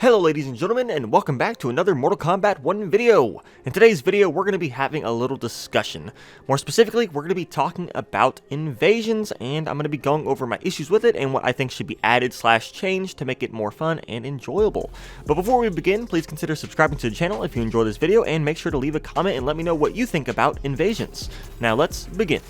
Hello ladies and gentlemen, and welcome back to another Mortal Kombat 1 video. In today's video, we're going to be having a little discussion. More specifically, we're going to be talking about invasions, and I'm going to be going over my issues with it and what I think should be added / changed to make it more fun and enjoyable. But before we begin, please consider subscribing to the channel if you enjoy this video, and make sure to leave a comment and let me know what you think about invasions. Now let's begin.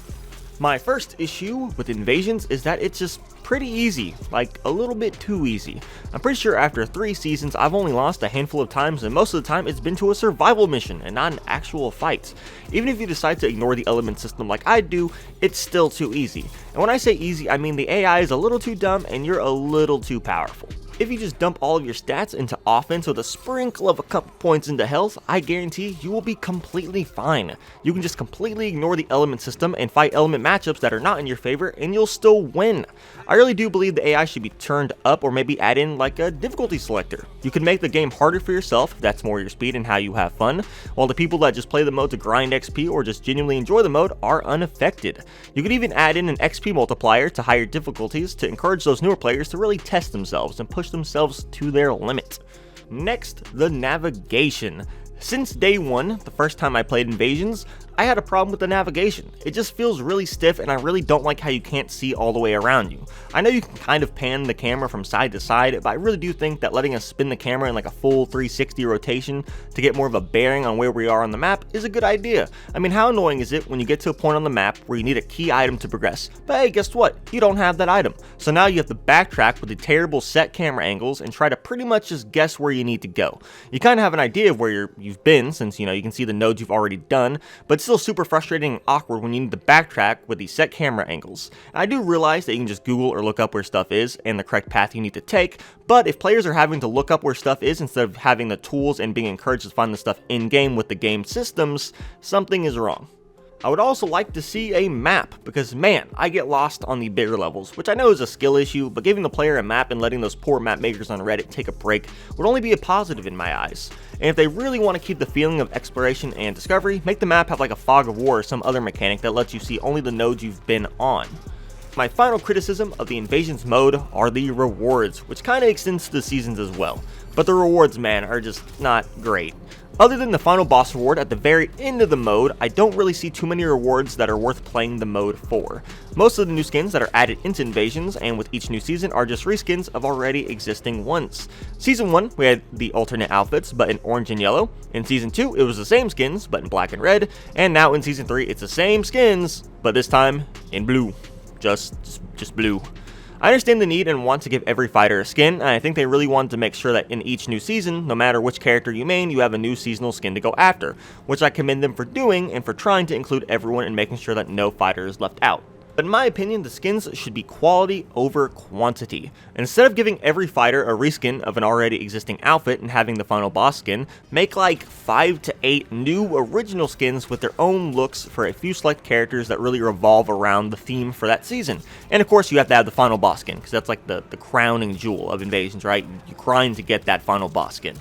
My first issue with invasions is that it's just pretty easy, like a little bit too easy. I'm pretty sure after 3 seasons I've only lost a handful of times, and most of the time it's been to a survival mission and not an actual fight. Even if you decide to ignore the element system like I do, it's still too easy. And when I say easy, I mean the AI is a little too dumb and you're a little too powerful. If you just dump all of your stats into offense with a sprinkle of a couple points into health, I guarantee you will be completely fine. You can just completely ignore the element system and fight element matchups that are not in your favor, and you'll still win. I really do believe the AI should be turned up, or maybe add in like a difficulty selector. You can make the game harder for yourself if that's more your speed and how you have fun, while the people that just play the mode to grind XP or just genuinely enjoy the mode are unaffected. You could even add in an XP multiplier to higher difficulties to encourage those newer players to really test themselves and push themselves to their limit. Next, the navigation. Since day one, the first time I played Invasions, I had a problem with the navigation. It just feels really stiff, and I really don't like how you can't see all the way around you. I know you can kind of pan the camera from side to side, but I really do think that letting us spin the camera in like a full 360 rotation to get more of a bearing on where we are on the map is a good idea. I mean, how annoying is it when you get to a point on the map where you need a key item to progress, but hey, guess what? You don't have that item. So now you have to backtrack with the terrible set camera angles and try to pretty much just guess where you need to go. You kind of have an idea of where you've been, since you can see the nodes you've already done, but it's still super frustrating and awkward when you need to backtrack with these set camera angles. And I do realize that you can just Google or look up where stuff is and the correct path you need to take, but if players are having to look up where stuff is instead of having the tools and being encouraged to find the stuff in-game with the game systems, something is wrong. I would also like to see a map, because man, I get lost on the bigger levels, which I know is a skill issue, but giving the player a map and letting those poor map makers on Reddit take a break would only be a positive in my eyes. And if they really want to keep the feeling of exploration and discovery, make the map have like a fog of war or some other mechanic that lets you see only the nodes you've been on. My final criticism of the Invasions mode are the rewards, which kind of extends to the seasons as well. But the rewards, man, are just not great. Other than the final boss reward at the very end of the mode, I don't really see too many rewards that are worth playing the mode for. Most of the new skins that are added into Invasions and with each new season are just reskins of already existing ones. Season 1, we had the alternate outfits, but in orange and yellow. In Season 2, it was the same skins, but in black and red. And now in Season 3, it's the same skins, but this time in blue. Just blue. I understand the need and want to give every fighter a skin, and I think they really wanted to make sure that in each new season, no matter which character you main, you have a new seasonal skin to go after, which I commend them for doing and for trying to include everyone and making sure that no fighter is left out. But in my opinion, the skins should be quality over quantity. Instead of giving every fighter a reskin of an already existing outfit and having the final boss skin, make like 5 to 8 new original skins with their own looks for a few select characters that really revolve around the theme for that season. And of course you have to have the final boss skin, because that's like the crowning jewel of Invasions, right? You grind to get that final boss skin.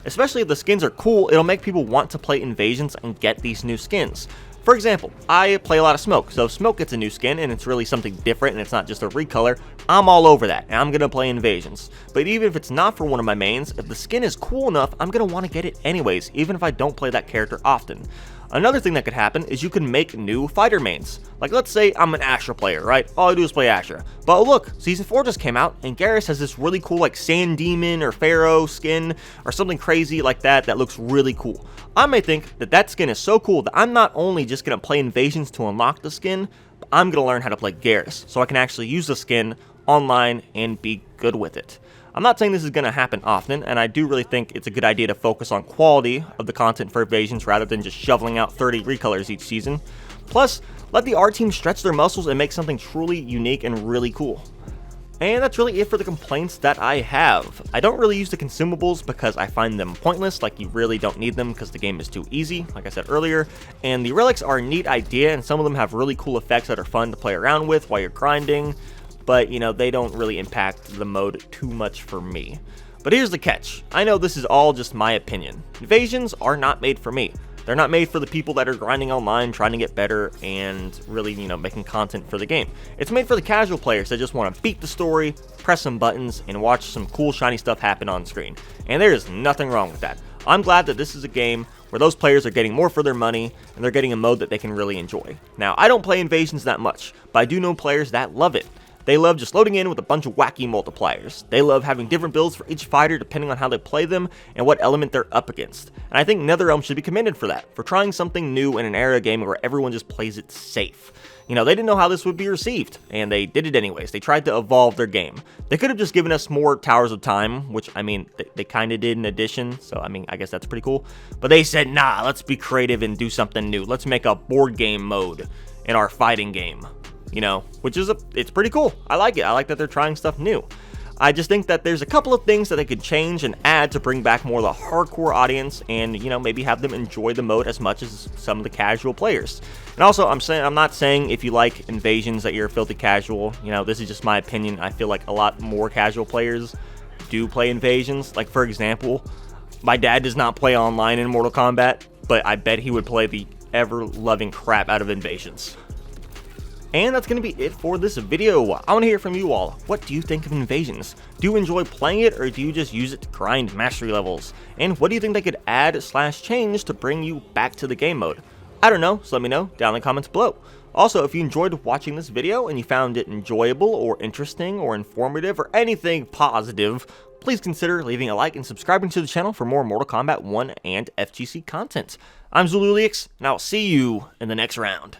Especially if the skins are cool, it'll make people want to play Invasions and get these new skins. For example, I play a lot of Smoke, so if Smoke gets a new skin and it's really something different and it's not just a recolor, I'm all over that, and I'm going to play Invasions. But even if it's not for one of my mains, if the skin is cool enough, I'm going to want to get it anyways, even if I don't play that character often. Another thing that could happen is you can make new fighter mains. Like let's say I'm an Asher player, right? All I do is play Asher. But oh look, Season 4 just came out and Garrus has this really cool like Sand Demon or Pharaoh skin or something crazy like that looks really cool. I may think that that skin is so cool that I'm not only just going to play Invasions to unlock the skin, but I'm going to learn how to play Garrus so I can actually use the skin online and be good with it. I'm not saying this is going to happen often, and I do really think it's a good idea to focus on quality of the content for Invasions rather than just shoveling out 30 recolors each season. Plus, let the art team stretch their muscles and make something truly unique and really cool. And that's really it for the complaints that I have. I don't really use the consumables because I find them pointless, like you really don't need them because the game is too easy, like I said earlier. And the relics are a neat idea, and some of them have really cool effects that are fun to play around with while you're grinding. But, they don't really impact the mode too much for me. But here's the catch. I know this is all just my opinion. Invasions are not made for me. They're not made for the people that are grinding online, trying to get better, and really, making content for the game. It's made for the casual players that just want to beat the story, press some buttons, and watch some cool shiny stuff happen on screen. And there is nothing wrong with that. I'm glad that this is a game where those players are getting more for their money, and they're getting a mode that they can really enjoy. Now, I don't play Invasions that much, but I do know players that love it. They love just loading in with a bunch of wacky multipliers. They love having different builds for each fighter depending on how they play them and what element they're up against. And I think NetherRealm should be commended for that, for trying something new in an era game where everyone just plays it safe. They didn't know how this would be received, and they did it anyways. They tried to evolve their game. They could have just given us more Towers of Time, which, they kind of did in Addition, so, I guess that's pretty cool. But they said, nah, let's be creative and do something new. Let's make a board game mode in our fighting game. Which is it's pretty cool. I like it. I like that they're trying stuff new. I just think that there's a couple of things that they could change and add to bring back more of the hardcore audience and, maybe have them enjoy the mode as much as some of the casual players. And also, I'm not saying if you like Invasions that you're a filthy casual. This is just my opinion. I feel like a lot more casual players do play Invasions. Like, for example, my dad does not play online in Mortal Kombat, but I bet he would play the ever-loving crap out of Invasions. And that's going to be it for this video. I want to hear from you all. What do you think of Invasions? Do you enjoy playing it, or do you just use it to grind mastery levels? And what do you think they could add/change to bring you back to the game mode? I don't know, so let me know down in the comments below. Also, if you enjoyed watching this video and you found it enjoyable or interesting or informative or anything positive, please consider leaving a like and subscribing to the channel for more Mortal Kombat 1 and FGC content. I'm Zululiix, and I'll see you in the next round.